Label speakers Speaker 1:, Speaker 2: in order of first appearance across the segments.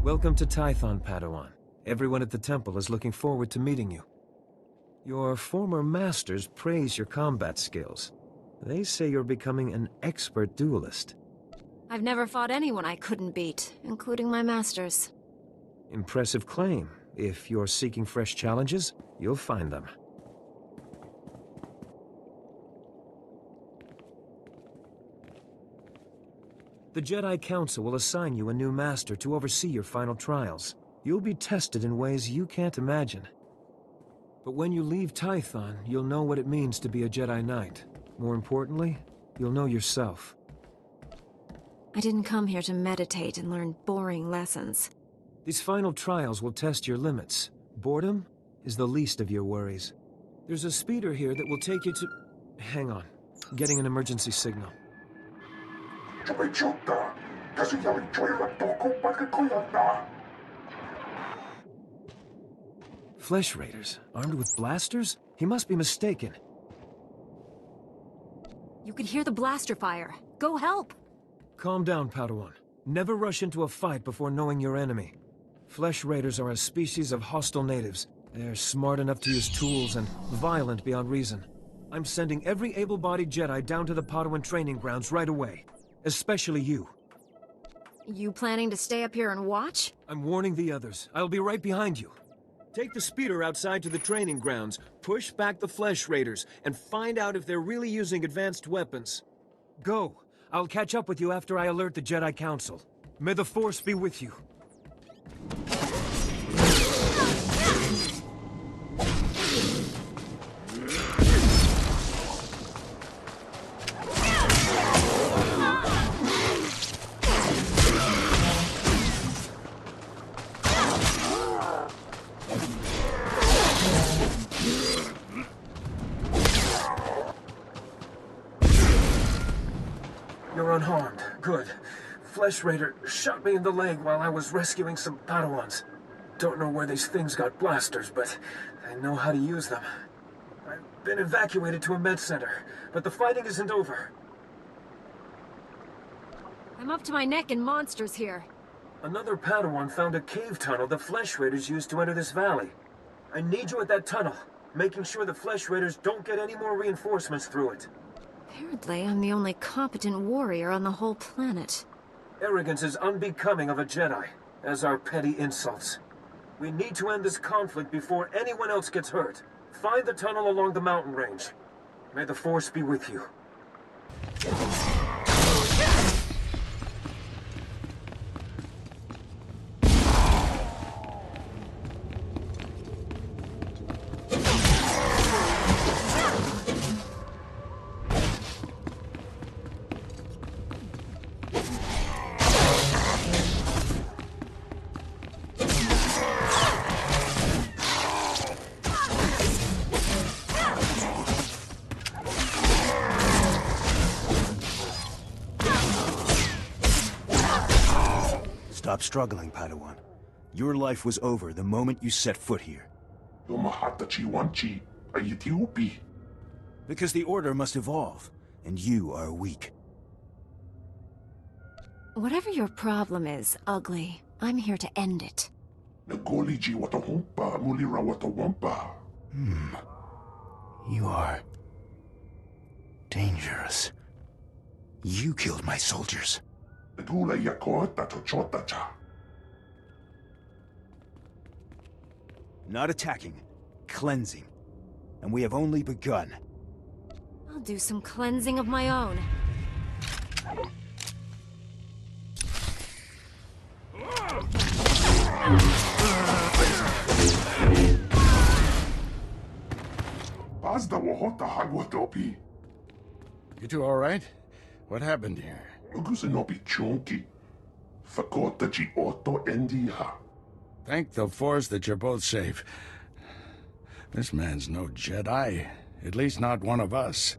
Speaker 1: Welcome to Tython, Padawan. Everyone at the temple is looking forward to meeting you. Your former masters praise your combat skills. They say you're becoming an expert duelist.
Speaker 2: I've never fought anyone I couldn't beat, including my masters.
Speaker 1: Impressive claim. If you're seeking fresh challenges, you'll find them. The Jedi Council will assign you a new master to oversee your final trials. You'll be tested in ways you can't imagine. But when you leave Tython, you'll know what it means to be a Jedi Knight. More importantly, you'll know yourself.
Speaker 2: I didn't come here to meditate and learn boring lessons.
Speaker 1: These final trials will test your limits. Boredom is the least of your worries. There's a speeder here that will take you to... Hang on. Getting an emergency signal. Flesh Raiders, armed with blasters? He must be mistaken.
Speaker 2: You could hear the blaster fire. Go help!
Speaker 1: Calm down, Padawan. Never rush into a fight before knowing your enemy. Flesh Raiders are a species of hostile natives. They're smart enough to use tools and violent beyond reason. I'm sending every able-bodied Jedi down to the Padawan training grounds right away. Especially you.
Speaker 2: You planning to stay up here and watch?
Speaker 1: I'm warning the others. I'll be right behind you. Take the speeder outside to the training grounds, push back the Flesh Raiders, and find out if they're really using advanced weapons. Go. I'll catch up with you after I alert the Jedi Council. May the Force be with you. You're unharmed. Good. Flesh Raider shot me in the leg while I was rescuing some Padawans. Don't know where these things got blasters, but I know how to use them. I've been evacuated to a med center, but the fighting isn't over.
Speaker 2: I'm up to my neck in monsters here.
Speaker 1: Another Padawan found a cave tunnel the Flesh Raiders used to enter this valley. I need you at that tunnel, making sure the Flesh Raiders don't get any more reinforcements through it.
Speaker 2: Apparently, I'm the only competent warrior on the whole planet.
Speaker 1: Arrogance is unbecoming of a Jedi, as are petty insults. We need to end this conflict before anyone else gets hurt. Find the tunnel along the mountain range. May the Force be with you.
Speaker 3: Stop struggling, Padawan. Your life was over the moment you set foot here. Because the Order must evolve, and you are weak.
Speaker 2: Whatever your problem is, Ugly, I'm here to end it.
Speaker 3: You are... dangerous. You killed my soldiers. Not attacking, cleansing. And we have only begun.
Speaker 2: I'll do some cleansing of my own.
Speaker 4: You two all right? What happened here? Thank the Force that you're both safe. This man's no Jedi. At least not one of us.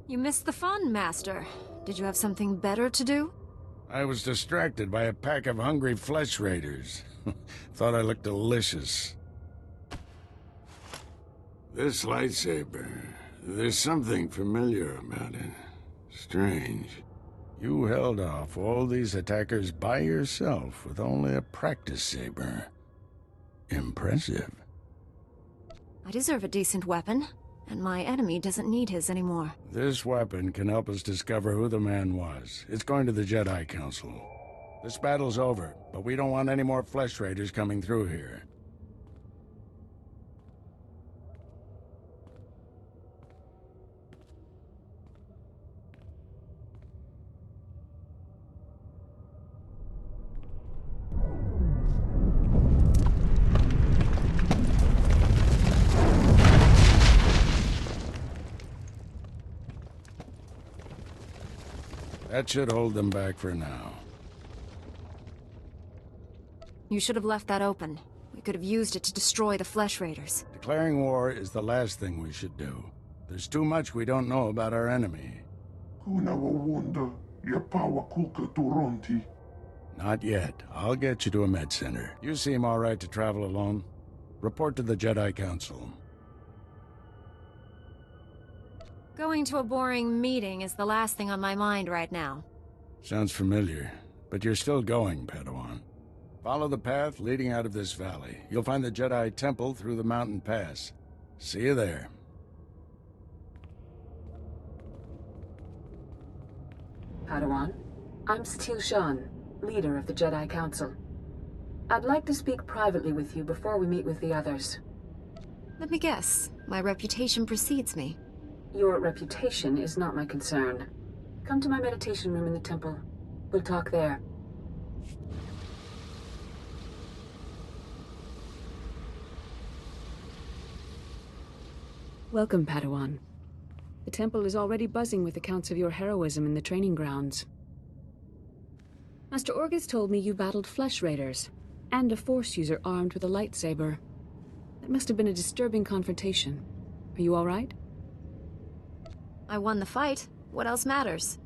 Speaker 2: You missed the fun, Master. Did you have something better to do?
Speaker 4: I was distracted by a pack of hungry Flesh Raiders. Thought I looked delicious. This lightsaber, there's something familiar about it. Strange. You held off all these attackers by yourself with only a practice saber. Impressive.
Speaker 2: I deserve a decent weapon, and my enemy doesn't need his anymore.
Speaker 4: This weapon can help us discover who the man was. It's going to the Jedi Council. This battle's over, but we don't want any more flesh raiders coming through here. That should hold them back for now.
Speaker 2: You should have left that open. We could have used it to destroy the Flesh Raiders.
Speaker 4: Declaring war is the last thing we should do. There's too much we don't know about our enemy. Not yet. I'll get you to a med center. You seem all right to travel alone. Report to the Jedi Council.
Speaker 2: Going to a boring meeting is the last thing on my mind right now.
Speaker 4: Sounds familiar, but you're still going, Padawan. Follow the path leading out of this valley. You'll find the Jedi Temple through the mountain pass. See you there.
Speaker 5: Padawan, I'm Steele Shan, leader of the Jedi Council. I'd like to speak privately with you before we meet with the others.
Speaker 2: Let me guess. My reputation precedes me.
Speaker 5: Your reputation is not my concern. Come to my meditation room in the temple. We'll talk there. Welcome, Padawan. The temple is already buzzing with accounts of your heroism in the training grounds. Master Orgus told me you battled Flesh Raiders, and a Force user armed with a lightsaber. That must have been a disturbing confrontation. Are you all right?
Speaker 2: I won the fight. What else matters?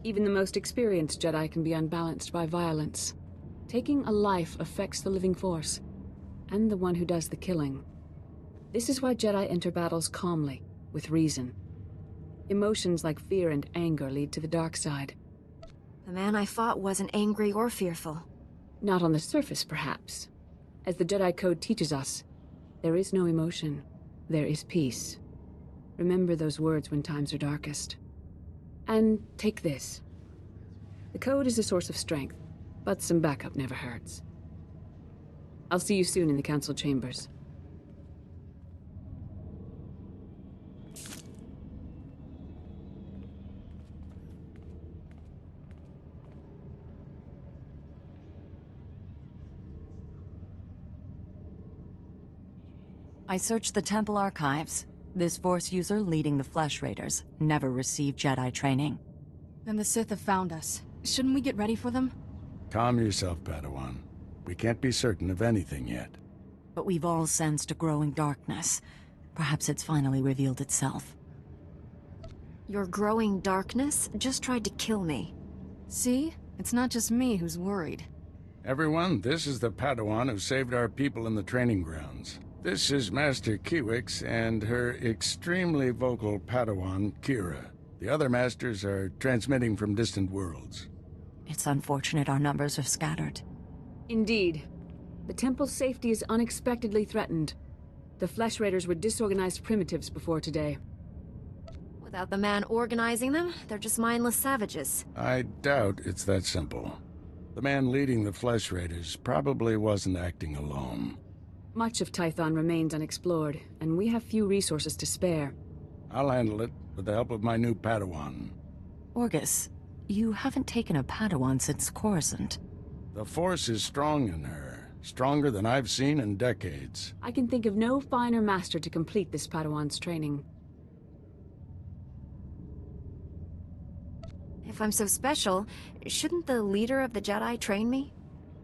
Speaker 5: Even the most experienced Jedi can be unbalanced by violence. Taking a life affects the living force, and the one who does the killing. This is why Jedi enter battles calmly, with reason. Emotions like fear and anger lead to the dark side.
Speaker 2: The man I fought wasn't angry or fearful.
Speaker 5: Not on the surface, perhaps. As the Jedi Code teaches us, there is no emotion. There is peace. Remember those words when times are darkest. And take this. The Code is a source of strength, but some backup never hurts. I'll see you soon in the Council chambers.
Speaker 6: I searched the temple archives. This Force user leading the Flesh Raiders never received Jedi training.
Speaker 7: Then the Sith have found us. Shouldn't we get ready for them?
Speaker 4: Calm yourself, Padawan. We can't be certain of anything yet.
Speaker 6: But we've all sensed a growing darkness. Perhaps it's finally revealed itself.
Speaker 2: Your growing darkness just tried to kill me.
Speaker 7: See? It's not just me who's worried.
Speaker 4: Everyone, this is the Padawan who saved our people in the training grounds. This is Master Kiwix and her extremely vocal Padawan, Kira. The other masters are transmitting from distant worlds.
Speaker 6: It's unfortunate our numbers are scattered.
Speaker 5: Indeed. The temple's safety is unexpectedly threatened. The Flesh Raiders were disorganized primitives before today.
Speaker 2: Without the man organizing them, they're just mindless savages.
Speaker 4: I doubt it's that simple. The man leading the Flesh Raiders probably wasn't acting alone.
Speaker 5: Much of Tython remains unexplored, and we have few resources to spare.
Speaker 4: I'll handle it, with the help of my new Padawan.
Speaker 6: Orgus, you haven't taken a Padawan since Coruscant.
Speaker 4: The Force is strong in her. Stronger than I've seen in decades.
Speaker 5: I can think of no finer master to complete this Padawan's training.
Speaker 2: If I'm so special, shouldn't the leader of the Jedi train me?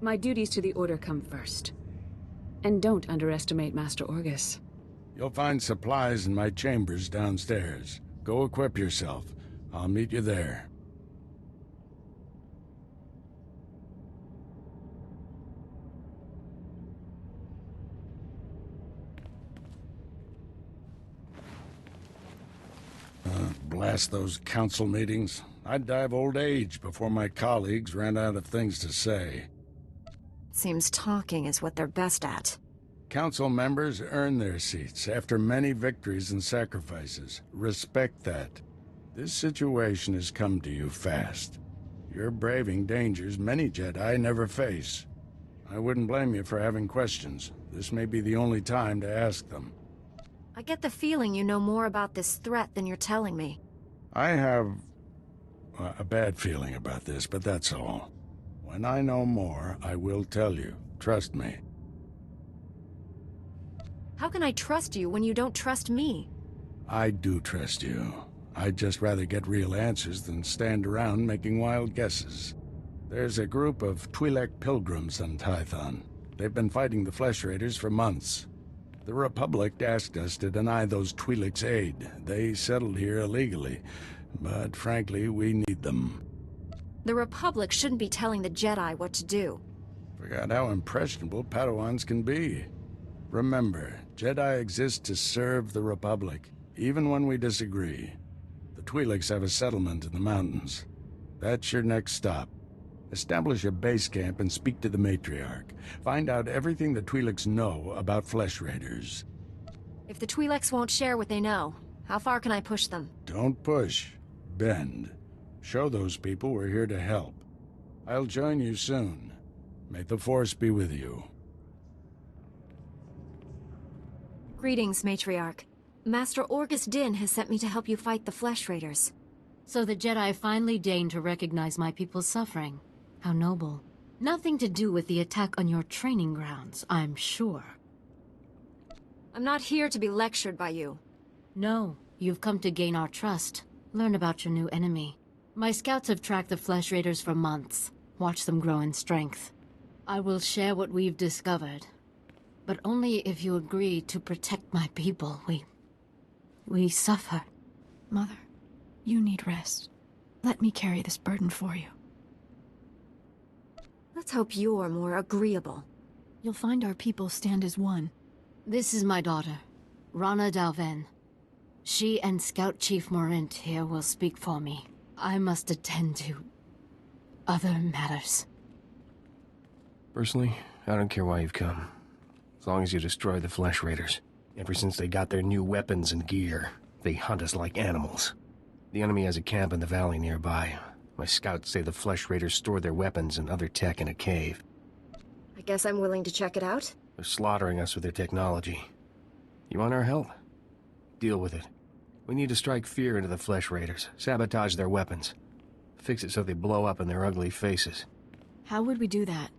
Speaker 5: My duties to the Order come first. And don't underestimate Master Orgus.
Speaker 4: You'll find supplies in my chambers downstairs. Go equip yourself. I'll meet you there. Blast those council meetings. I'd die of old age before my colleagues ran out of things to say.
Speaker 2: Seems talking is what they're best at.
Speaker 4: Council members earn their seats after many victories and sacrifices. Respect that. This situation has come to you fast. You're braving dangers many Jedi never face. I wouldn't blame you for having questions. This may be the only time to ask them.
Speaker 2: I get the feeling you know more about this threat than you're telling me.
Speaker 4: I have a bad feeling about this, but that's all. When I know more, I will tell you. Trust me.
Speaker 2: How can I trust you when you don't trust me?
Speaker 4: I do trust you. I'd just rather get real answers than stand around making wild guesses. There's a group of Twi'lek pilgrims on Tython. They've been fighting the Flesh Raiders for months. The Republic asked us to deny those Twi'leks aid. They settled here illegally, but frankly, we need them.
Speaker 2: The Republic shouldn't be telling the Jedi what to do.
Speaker 4: Forgot how impressionable Padawans can be. Remember, Jedi exist to serve the Republic, even when we disagree. The Twi'leks have a settlement in the mountains. That's your next stop. Establish a base camp and speak to the Matriarch. Find out everything the Twi'leks know about Flesh Raiders.
Speaker 2: If the Twi'leks won't share what they know, how far can I push them?
Speaker 4: Don't push. Bend. Show those people we're here to help. I'll join you soon. May the Force be with you.
Speaker 2: Greetings, Matriarch. Master Orgus Din has sent me to help you fight the Flesh Raiders.
Speaker 8: So the Jedi finally deigned to recognize my people's suffering. How noble. Nothing to do with the attack on your training grounds, I'm sure.
Speaker 2: I'm not here to be lectured by you.
Speaker 8: No, you've come to gain our trust. Learn about your new enemy. My scouts have tracked the Flesh Raiders for months. Watched them grow in strength. I will share what we've discovered. But only if you agree to protect my people. We suffer.
Speaker 7: Mother, you need rest. Let me carry this burden for you.
Speaker 2: Let's hope you're more agreeable.
Speaker 7: You'll find our people stand as one.
Speaker 8: This is my daughter, Rana Dalven. She and Scout Chief Morint here will speak for me. I must attend to other matters.
Speaker 9: Personally, I don't care why you've come. As long as you destroy the Flesh Raiders. Ever since they got their new weapons and gear, they hunt us like animals. The enemy has a camp in the valley nearby. My scouts say the Flesh Raiders store their weapons and other tech in a cave.
Speaker 2: I guess I'm willing to check it out.
Speaker 9: They're slaughtering us with their technology. You want our help? Deal with it. We need to strike fear into the Flesh Raiders, sabotage their weapons. Fix it so they blow up in their ugly faces.
Speaker 7: How would we do that?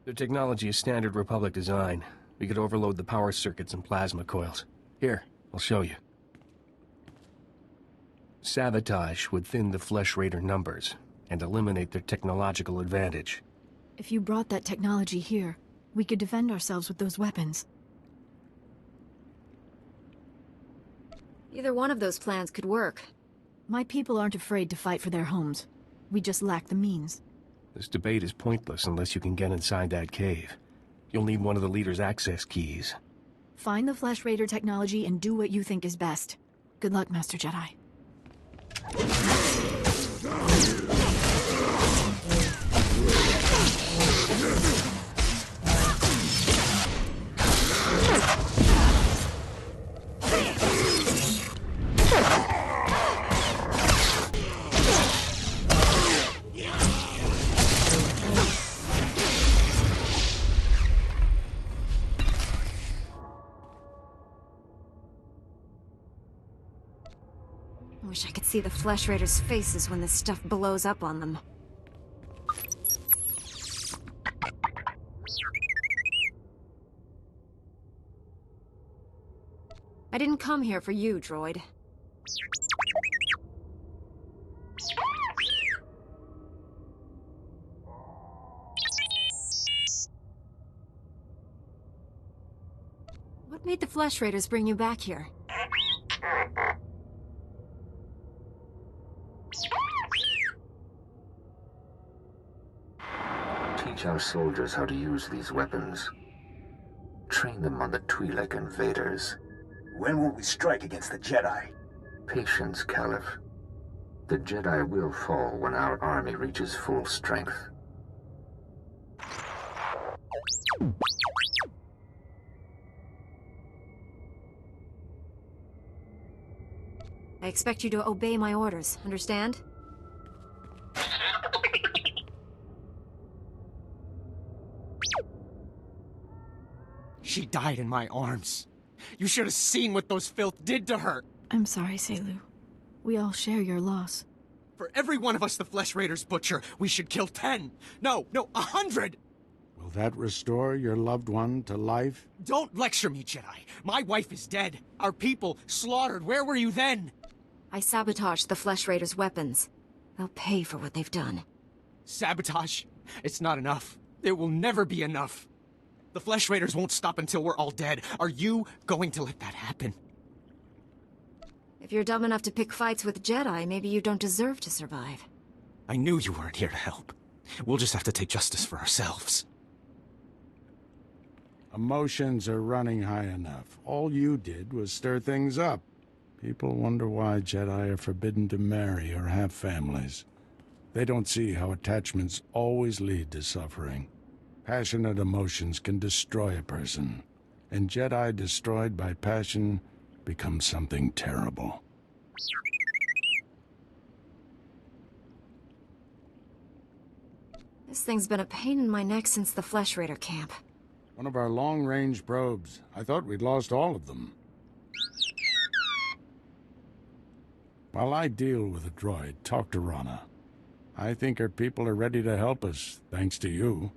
Speaker 9: Their technology is standard Republic design. We could overload the power circuits and plasma coils. Here, I'll show you. Sabotage would thin the Flesh Raider numbers and eliminate their technological advantage.
Speaker 7: If you brought that technology here, we could defend ourselves with those weapons.
Speaker 2: Either one of those plans could work.
Speaker 7: My people aren't afraid to fight for their homes. We just lack the means.
Speaker 9: This debate is pointless unless you can get inside that cave. You'll need one of the leader's access keys.
Speaker 7: Find the Flesh Raider technology and do what you think is best. Good luck, Master Jedi.
Speaker 2: Wish I could see the Flesh Raiders' faces when this stuff blows up on them. I didn't come here for you, droid. What made the Flesh Raiders bring you back here?
Speaker 10: Teach our soldiers how to use these weapons. Train them on the Twi'lek invaders.
Speaker 3: When will we strike against the Jedi?
Speaker 10: Patience, Caliph. The Jedi will fall when our army reaches full strength.
Speaker 2: I expect you to obey my orders, understand?
Speaker 11: She died in my arms. You should have seen what those filth did to her.
Speaker 7: I'm sorry, Selu. We all share your loss.
Speaker 11: For every one of us the Flesh Raiders butcher, we should kill 10. No, 100!
Speaker 4: Will that restore your loved one to life?
Speaker 11: Don't lecture me, Jedi. My wife is dead. Our people slaughtered. Where were you then?
Speaker 2: I sabotaged the Flesh Raiders' weapons. They'll pay for what they've done.
Speaker 11: Sabotage? It's not enough. It will never be enough. The Flesh Raiders won't stop until we're all dead. Are you going to let that happen?
Speaker 2: If you're dumb enough to pick fights with Jedi, maybe you don't deserve to survive.
Speaker 11: I knew you weren't here to help. We'll just have to take justice for ourselves.
Speaker 4: Emotions are running high enough. All you did was stir things up. People wonder why Jedi are forbidden to marry or have families. They don't see how attachments always lead to suffering. Passionate emotions can destroy a person, and Jedi destroyed by passion become something terrible.
Speaker 2: This thing's been a pain in my neck since the Flesh Raider camp.
Speaker 4: One of our long-range probes. I thought we'd lost all of them. While I deal with the droid, talk to Lana. I think her people are ready to help us, thanks to you.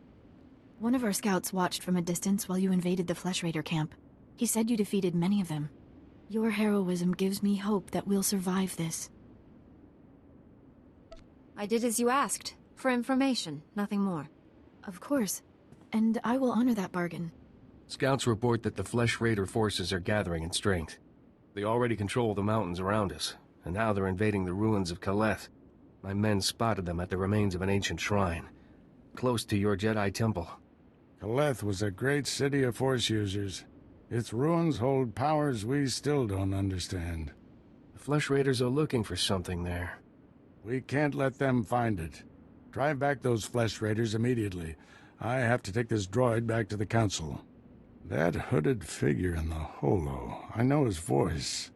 Speaker 7: One of our scouts watched from a distance while you invaded the Flesh Raider camp. He said you defeated many of them. Your heroism gives me hope that we'll survive this.
Speaker 2: I did as you asked. For information, nothing more.
Speaker 7: Of course. And I will honor that bargain.
Speaker 9: Scouts report that the Flesh Raider forces are gathering in strength. They already control the mountains around us, and now they're invading the ruins of Kaleth. My men spotted them at the remains of an ancient shrine, close to your Jedi temple.
Speaker 4: Kaleth was a great city of Force users. Its ruins hold powers we still don't understand.
Speaker 9: The Flesh Raiders are looking for something there.
Speaker 4: We can't let them find it. Drive back those Flesh Raiders immediately. I have to take this droid back to the Council. That hooded figure in the holo, I know his voice.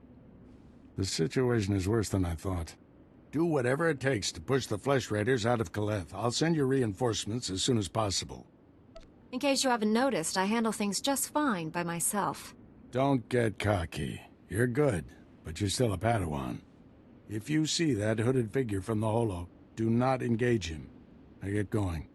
Speaker 4: The situation is worse than I thought. Do whatever it takes to push the Flesh Raiders out of Kaleth. I'll send you reinforcements as soon as possible.
Speaker 2: In case you haven't noticed, I handle things just fine by myself.
Speaker 4: Don't get cocky. You're good, but you're still a Padawan. If you see that hooded figure from the holo, do not engage him. Now get going.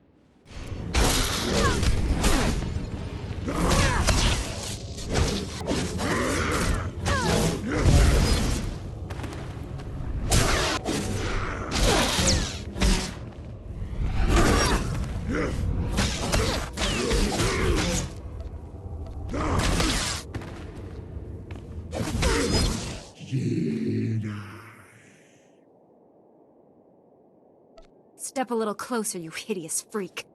Speaker 2: Step a little closer, you hideous freak.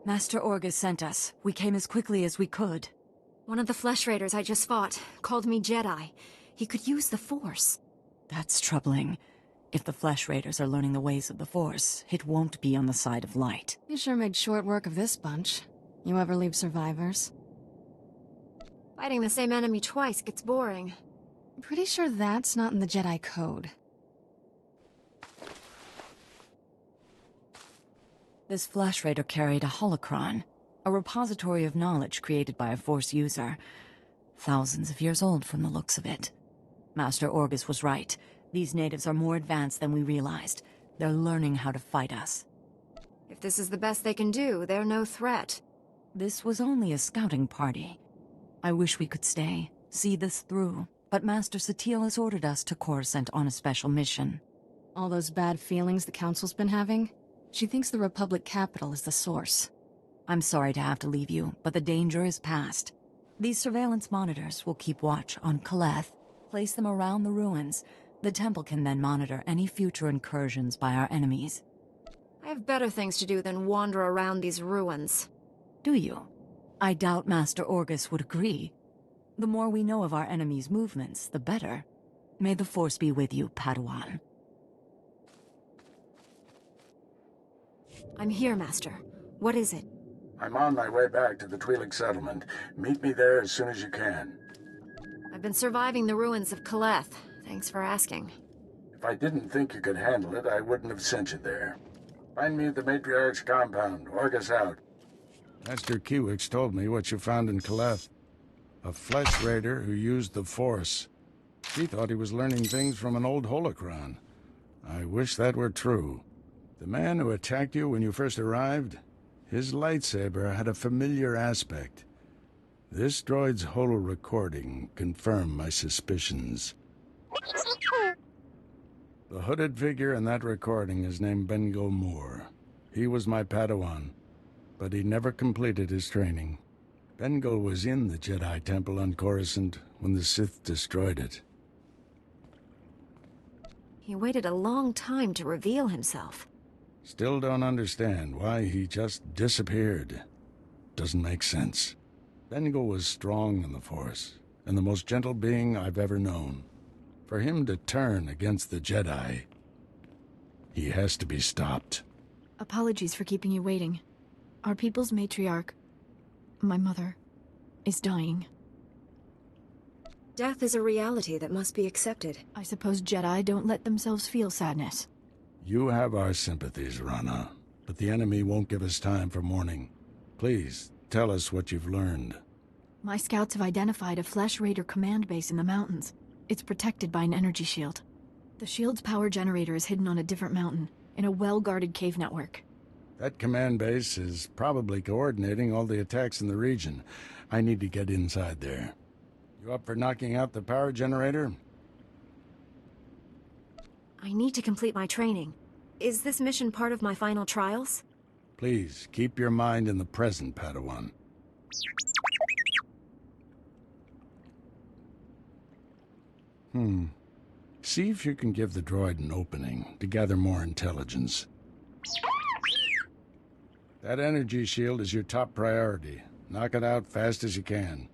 Speaker 6: Master Orgus sent us. We came as quickly as we could.
Speaker 2: One of the Flesh Raiders I just fought called me Jedi. He could use the Force.
Speaker 6: That's troubling. If the Flesh Raiders are learning the ways of the Force, it won't be on the side of light.
Speaker 12: You sure made short work of this bunch. You ever leave survivors?
Speaker 2: Fighting the same enemy twice gets boring.
Speaker 12: I'm pretty sure that's not in the Jedi Code.
Speaker 6: This Flesh Raider carried a holocron, a repository of knowledge created by a Force user. Thousands of years old from the looks of it. Master Orgus was right. These natives are more advanced than we realized. They're learning how to fight us.
Speaker 2: If this is the best they can do, they're no threat.
Speaker 6: This was only a scouting party. I wish we could stay, see this through, but Master Satele has ordered us to Coruscant on a special mission.
Speaker 12: All those bad feelings the Council's been having? She thinks the Republic capital is the source.
Speaker 6: I'm sorry to have to leave you, but the danger is past. These surveillance monitors will keep watch on Kaleth, place them around the ruins. The temple can then monitor any future incursions by our enemies.
Speaker 2: I have better things to do than wander around these ruins.
Speaker 6: Do you? I doubt Master Orgus would agree. The more we know of our enemies' movements, the better. May the Force be with you, Padawan.
Speaker 2: I'm here, Master. What is it?
Speaker 4: I'm on my way back to the Twi'lek settlement. Meet me there as soon as you can.
Speaker 2: I've been surviving the ruins of Kaleth. Thanks for asking.
Speaker 4: If I didn't think you could handle it, I wouldn't have sent you there. Find me at the Matriarch's compound. Orgus out. Master Kiwix told me what you found in Kaleth. A flesh raider who used the Force. She thought he was learning things from an old holocron. I wish that were true. The man who attacked you when you first arrived, his lightsaber had a familiar aspect. This droid's holo recording confirmed my suspicions. The hooded figure in that recording is named Beniko Moore. He was my Padawan, but he never completed his training. Bengal was in the Jedi Temple on Coruscant when the Sith destroyed it.
Speaker 2: He waited a long time to reveal himself.
Speaker 4: Still don't understand why he just disappeared. Doesn't make sense. Bengal was strong in the Force, and the most gentle being I've ever known. For him to turn against the Jedi, he has to be stopped.
Speaker 7: Apologies for keeping you waiting. Our people's matriarch, my mother, is dying.
Speaker 2: Death is a reality that must be accepted.
Speaker 7: I suppose Jedi don't let themselves feel sadness.
Speaker 4: You have our sympathies, Rana, but the enemy won't give us time for mourning. Please, tell us what you've learned.
Speaker 7: My scouts have identified a Flesh Raider command base in the mountains. It's protected by an energy shield. The shield's power generator is hidden on a different mountain, in a well-guarded cave network.
Speaker 4: That command base is probably coordinating all the attacks in the region. I need to get inside there. You up for knocking out the power generator?
Speaker 2: I need to complete my training. Is this mission part of my final trials?
Speaker 4: Please, keep your mind in the present, Padawan. See if you can give the droid an opening to gather more intelligence. That energy shield is your top priority. Knock it out fast as you can.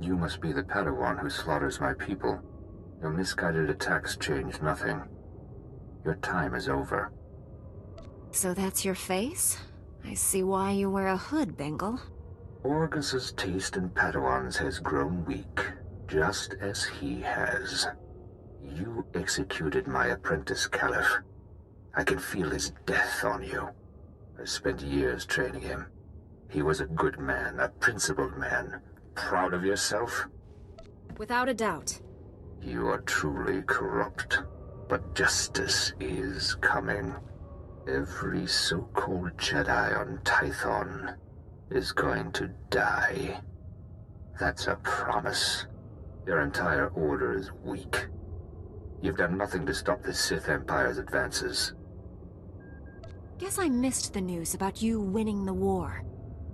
Speaker 10: You must be the Padawan who slaughters my people. Your misguided attacks change nothing. Your time is over.
Speaker 2: So that's your face? I see why you wear a hood, Bengal.
Speaker 10: Orgus's taste in Padawans has grown weak, just as he has. You executed my apprentice, Caliph. I can feel his death on you. I spent years training him. He was a good man, a principled man. Proud of yourself?
Speaker 2: Without a doubt.
Speaker 10: You are truly corrupt, but justice is coming. Every so-called Jedi on Tython is going to die. That's a promise. Your entire order is weak. You've done nothing to stop the Sith Empire's advances.
Speaker 2: Guess I missed the news about you winning the war.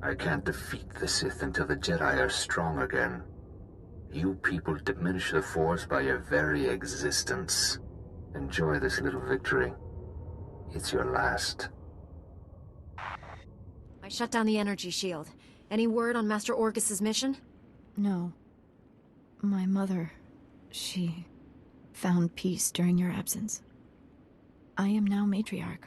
Speaker 10: I can't defeat the Sith until the Jedi are strong again. You people diminish the Force by your very existence. Enjoy this little victory. It's your last.
Speaker 2: I shut down the energy shield. Any word on Master Orgus's mission?
Speaker 7: No. My mother, she found peace during your absence. I am now matriarch.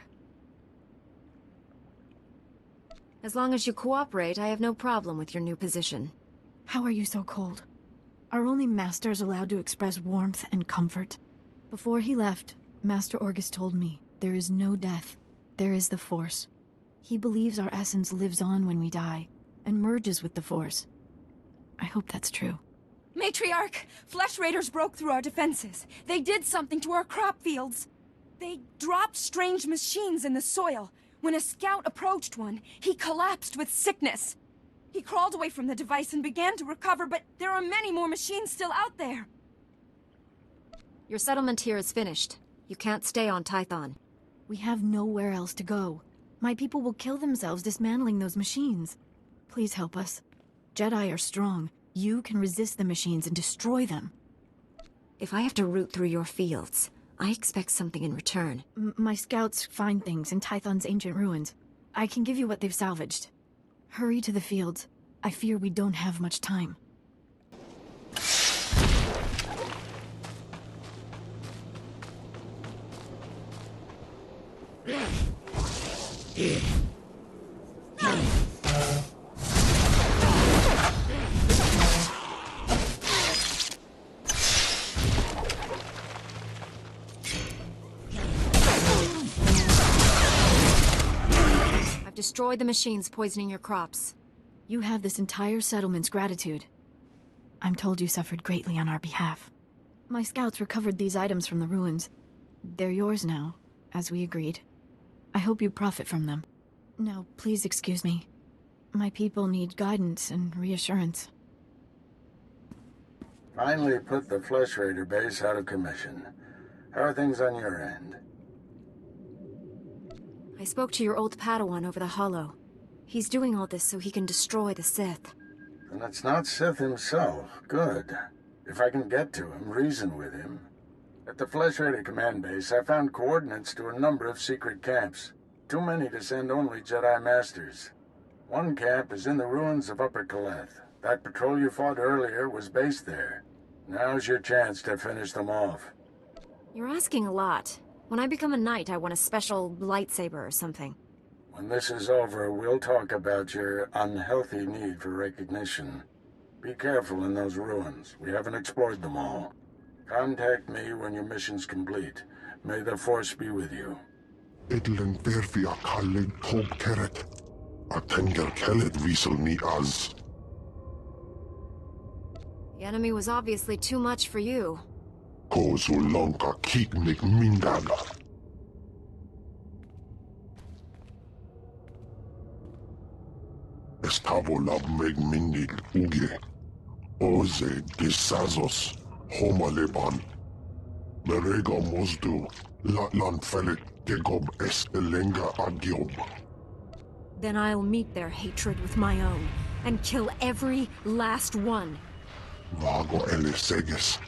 Speaker 2: As long as you cooperate, I have no problem with your new position.
Speaker 7: How are you so cold? Are only masters allowed to express warmth and comfort? Before he left, Master Orgus told me, there is no death. There is the Force. He believes our essence lives on when we die, and merges with the Force. I hope that's true.
Speaker 13: Matriarch! Flesh Raiders broke through our defenses. They did something to our crop fields. They dropped strange machines in the soil. When a scout approached one, he collapsed with sickness. He crawled away from the device and began to recover, but there are many more machines still out there.
Speaker 2: Your settlement here is finished. You can't stay on Tython.
Speaker 7: We have nowhere else to go. My people will kill themselves dismantling those machines. Please help us. Jedi are strong. You can resist the machines and destroy them.
Speaker 2: If I have to root through your fields, I expect something in return.
Speaker 7: My scouts find things in Tython's ancient ruins. I can give you what they've salvaged. Hurry to the fields. I fear we don't have much time.
Speaker 2: I've destroyed the machines poisoning your crops.
Speaker 7: You have this entire settlement's gratitude. I'm told you suffered greatly on our behalf. My scouts recovered these items from the ruins. They're yours now, as we agreed. I hope you profit from them. Now, please excuse me. My people need guidance and reassurance.
Speaker 4: Finally put the Flesh Raider base out of commission. How are things on your end?
Speaker 2: I spoke to your old Padawan over the Hollow. He's doing all this so he can destroy the Sith.
Speaker 4: And it's not Sith himself. Good. If I can get to him, reason with him. At the Flesh Raider command base, I found coordinates to a number of secret camps. Too many to send only Jedi Masters. One camp is in the ruins of Upper Kaleth. That patrol you fought earlier was based there. Now's your chance to finish them off.
Speaker 2: You're asking a lot. When I become a knight, I want a special lightsaber or something.
Speaker 4: When this is over, we'll talk about your unhealthy need for recognition. Be careful in those ruins. We haven't explored them all. Contact me when your mission's complete. May the Force be with you.
Speaker 14: Idlen verfia kallig tog keret. Atenger kellet wiesel ni az.
Speaker 2: The enemy was obviously too much for you.
Speaker 14: Kozu lonka kiknik mindaga. Estavo lab meg mindig uge. Oze disazos. Homaleban. Merega mozdu. Latlan felet gegob es elenga agiob.
Speaker 2: Then I'll meet their hatred with my own, and kill every last one.
Speaker 14: Vago eliseges.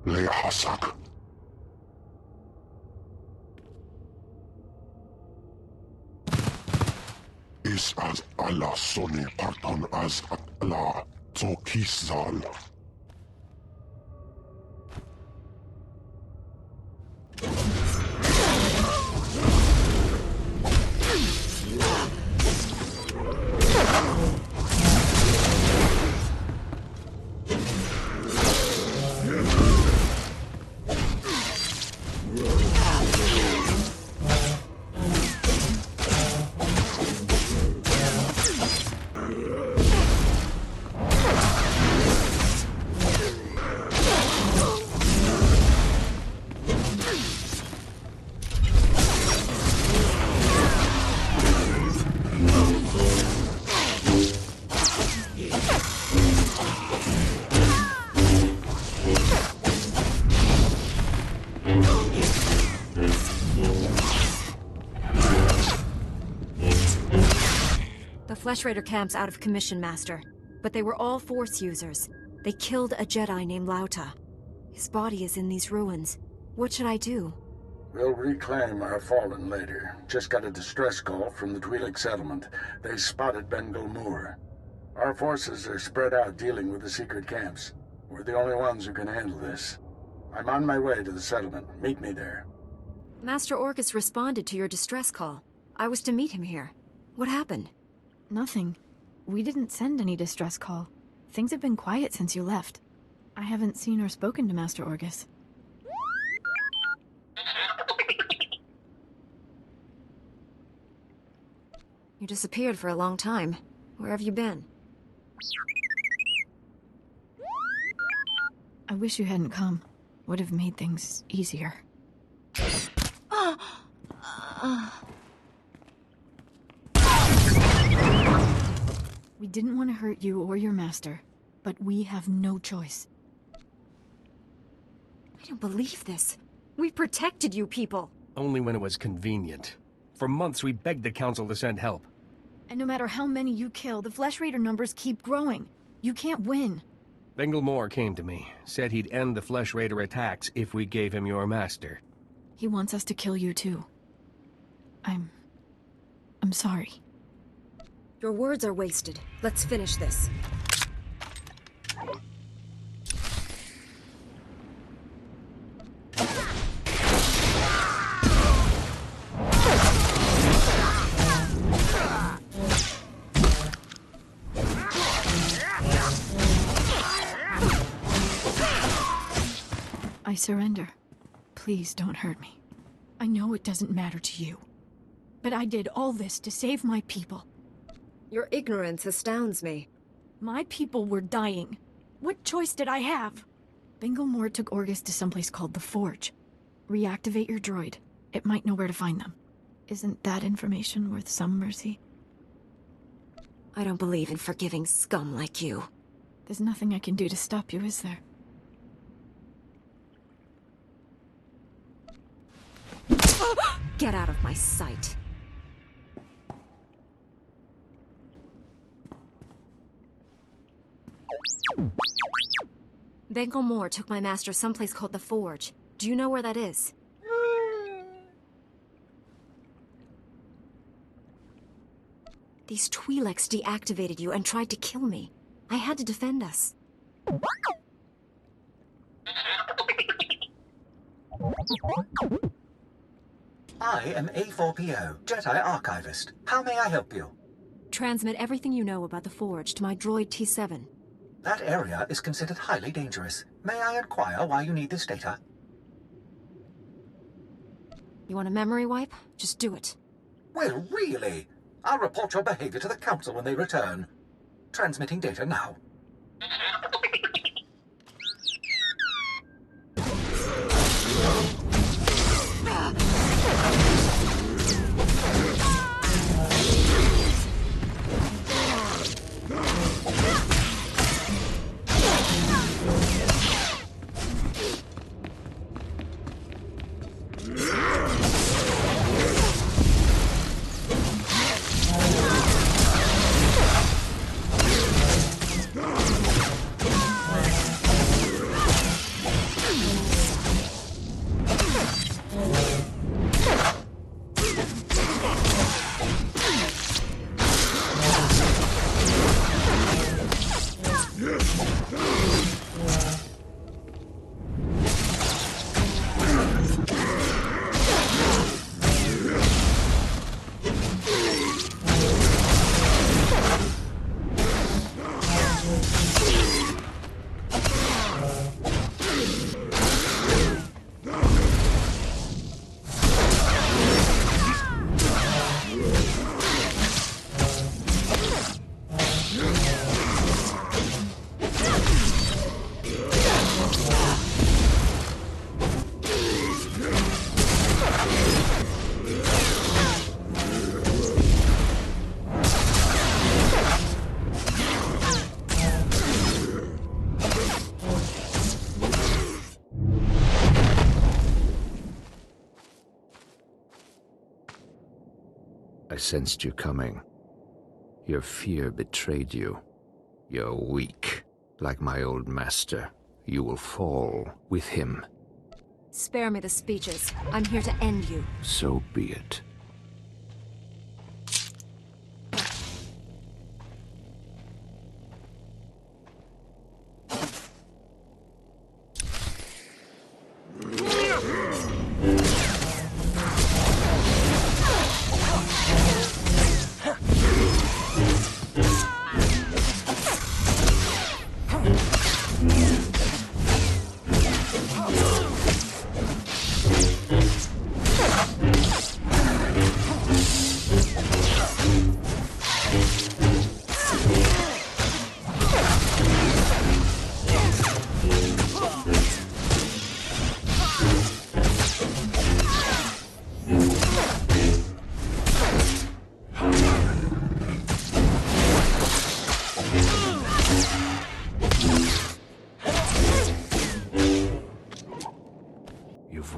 Speaker 14: Le hasak. Is as Allah sone parton as Allah zokisal.
Speaker 2: Flesh Raider camp's out of commission, Master. But they were all Force users. They killed a Jedi named Lauta. His body is in these ruins. What should I do?
Speaker 4: We'll reclaim our fallen later. Just got a distress call from the Twi'lek settlement. They spotted Ben Gulmur. Our forces are spread out dealing with the secret camps. We're the only ones who can handle this. I'm on my way to the settlement. Meet me there.
Speaker 2: Master Orgus responded to your distress call. I was to meet him here. What happened?
Speaker 7: Nothing. We didn't send any distress call. Things have been quiet since you left. I haven't seen or spoken to Master Orgus.
Speaker 2: You disappeared for a long time. Where have you been?
Speaker 7: I wish you hadn't come. Would have made things easier. We didn't want to hurt you or your master, but we have no choice.
Speaker 2: I don't believe this. We protected you people.
Speaker 9: Only when it was convenient. For months we begged the Council to send help.
Speaker 7: And no matter how many you kill, the Flesh Raider numbers keep growing. You can't win.
Speaker 9: Bengal Moore came to me, said he'd end the Flesh Raider attacks if we gave him your master.
Speaker 7: He wants us to kill you too. I'm sorry.
Speaker 2: Your words are wasted. Let's finish this.
Speaker 7: I surrender. Please don't hurt me. I know it doesn't matter to you. But I did all this to save my people.
Speaker 2: Your ignorance astounds me.
Speaker 7: My people were dying. What choice did I have? Bengal Moore took Orgus to someplace called the Forge. Reactivate your droid. It might know where to find them. Isn't that information worth some mercy?
Speaker 2: I don't believe in forgiving scum like you.
Speaker 7: There's nothing I can do to stop you, is there?
Speaker 2: Get out of my sight. Bengal Moore took my master someplace called the Forge. Do you know where that is? These Twi'leks deactivated you and tried to kill me. I had to defend us.
Speaker 15: I am A4PO, Jedi Archivist. How may I help you?
Speaker 2: Transmit everything you know about the Forge to my droid T7.
Speaker 15: That area is considered highly dangerous. May I inquire why you need this data?
Speaker 2: You want a memory wipe? Just do it.
Speaker 15: Well, really? I'll report your behavior to the Council when they return. Transmitting data now.
Speaker 10: I sensed you coming. Your fear betrayed you. You're weak. Like my old master, you will fall with him.
Speaker 2: Spare me the speeches. I'm here to end you.
Speaker 10: So be it.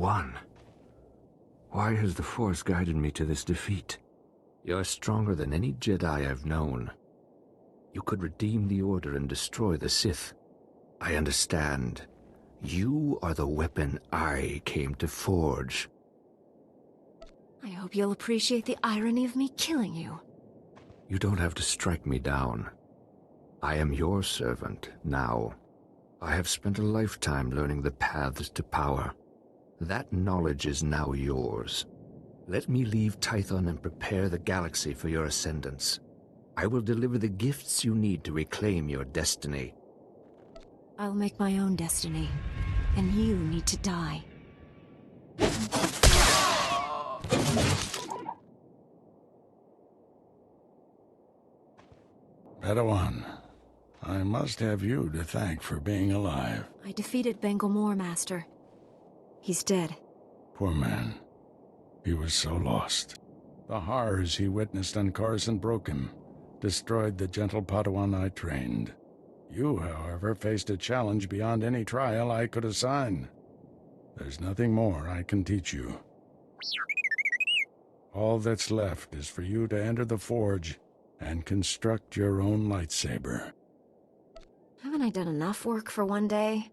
Speaker 16: won. Why has the Force guided me to this defeat? You're stronger than any Jedi I've known. You could redeem the Order and destroy the Sith. I understand. You are the weapon I came to forge.
Speaker 2: I hope you'll appreciate the irony of me killing you.
Speaker 16: You don't have to strike me down. I am your servant now. I have spent a lifetime learning the paths to power. That knowledge is now yours. Let me leave Tython and prepare the galaxy for your ascendance. I will deliver the gifts you need to reclaim your destiny.
Speaker 2: I'll make my own destiny, and you need to die.
Speaker 4: Padawan, I must have you to thank for being alive.
Speaker 2: I defeated Bengal Moore, Master. He's dead.
Speaker 4: Poor man. He was so lost. The horrors he witnessed on Coruscant broke him, destroyed the gentle Padawan I trained. You, however, faced a challenge beyond any trial I could assign. There's nothing more I can teach you. All that's left is for you to enter the Forge and construct your own lightsaber.
Speaker 2: Haven't I done enough work for one day?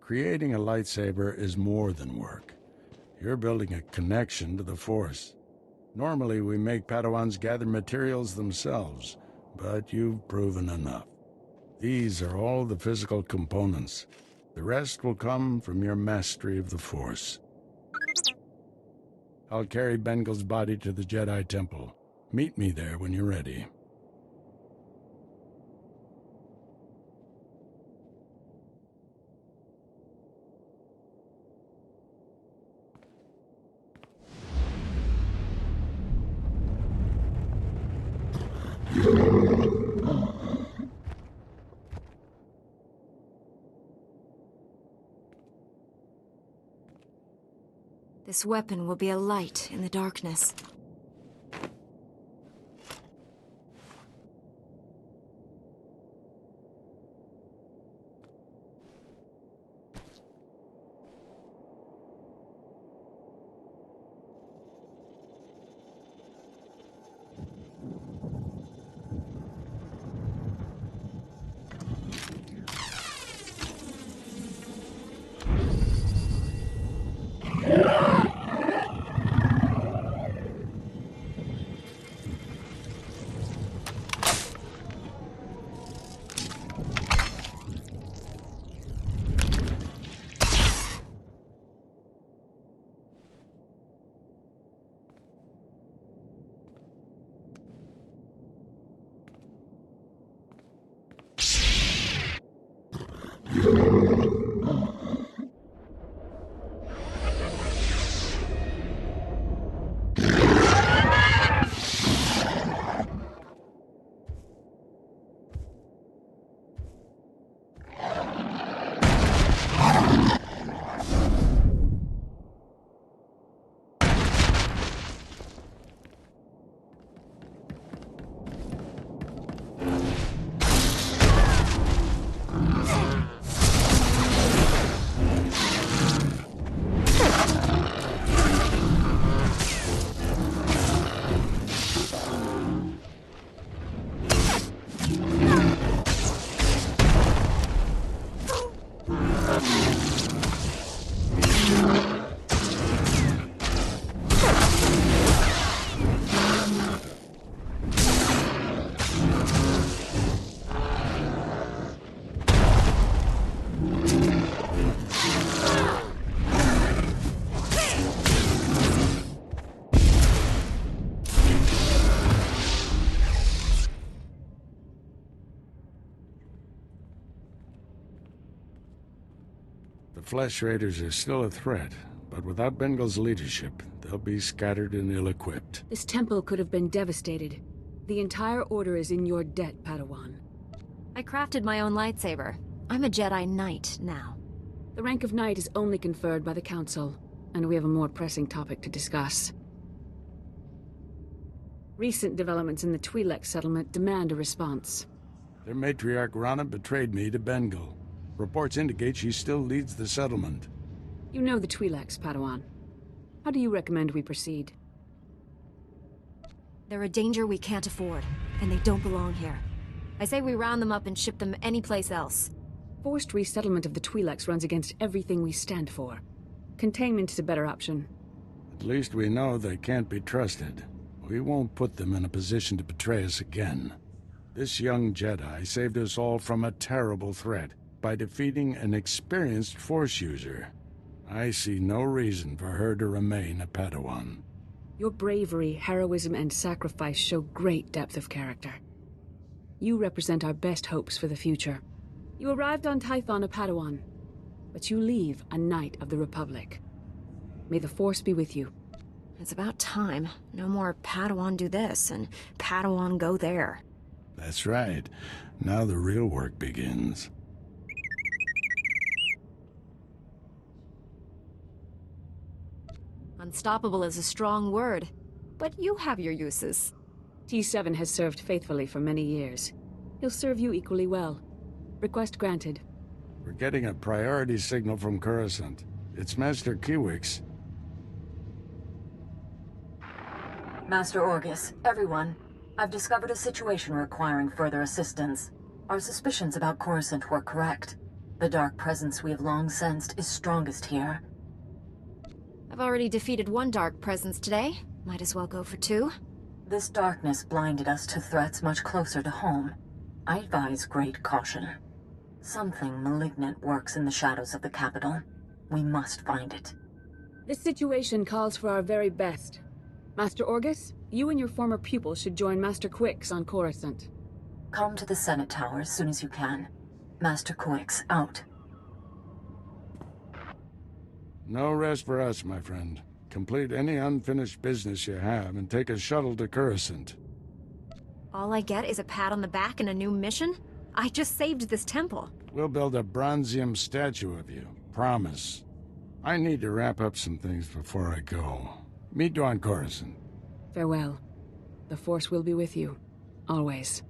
Speaker 4: Creating a lightsaber is more than work. You're building a connection to the Force. Normally we make Padawans gather materials themselves, but you've proven enough. These are all the physical components. The rest will come from your mastery of the Force. I'll carry Bengal's body to the Jedi Temple. Meet me there when you're ready.
Speaker 2: This weapon will be a light in the darkness.
Speaker 4: The Flesh Raiders are still a threat, but without Bengal's leadership, they'll be scattered and ill-equipped.
Speaker 5: This temple could have been devastated. The entire Order is in your debt, Padawan.
Speaker 2: I crafted my own lightsaber. I'm a Jedi Knight now.
Speaker 5: The rank of Knight is only conferred by the Council, and we have a more pressing topic to discuss. Recent developments in the Twi'lek settlement demand a response.
Speaker 4: Their matriarch Rana betrayed me to Bengal. Reports indicate she still leads the settlement.
Speaker 5: You know the Twi'leks, Padawan. How do you recommend we proceed?
Speaker 2: They're a danger we can't afford, and they don't belong here. I say we round them up and ship them anyplace else.
Speaker 5: Forced resettlement of the Twi'leks runs against everything we stand for. Containment is a better option.
Speaker 4: At least we know they can't be trusted. We won't put them in a position to betray us again. This young Jedi saved us all from a terrible threat by defeating an experienced Force user. I see no reason for her to remain a Padawan.
Speaker 5: Your bravery, heroism, and sacrifice show great depth of character. You represent our best hopes for the future. You arrived on Tython a Padawan, but you leave a Knight of the Republic. May the Force be with you.
Speaker 2: It's about time. No more Padawan do this and Padawan go there.
Speaker 4: That's right. Now the real work begins.
Speaker 2: Unstoppable is a strong word, but you have your uses.
Speaker 5: T7 has served faithfully for many years. He'll serve you equally well. Request granted.
Speaker 4: We're getting a priority signal from Coruscant. It's Master Kiwix.
Speaker 6: Master Orgus, everyone. I've discovered a situation requiring further assistance. Our suspicions about Coruscant were correct. The dark presence we have long sensed is strongest here.
Speaker 2: I've already defeated one dark presence today. Might as well go for two.
Speaker 6: This darkness blinded us to threats much closer to home. I advise great caution. Something malignant works in the shadows of the capital. We must find it.
Speaker 5: This situation calls for our very best. Master Orgus, you and your former pupil should join Master Quix on Coruscant.
Speaker 6: Come to the Senate Tower as soon as you can. Master Quix, out.
Speaker 4: No rest for us, my friend. Complete any unfinished business you have and take a shuttle to Coruscant.
Speaker 2: All I get is a pat on the back and a new mission? I just saved this temple.
Speaker 4: We'll build a bronzium statue of you. Promise. I need to wrap up some things before I go. Meet you on Coruscant.
Speaker 5: Farewell. The Force will be with you. Always.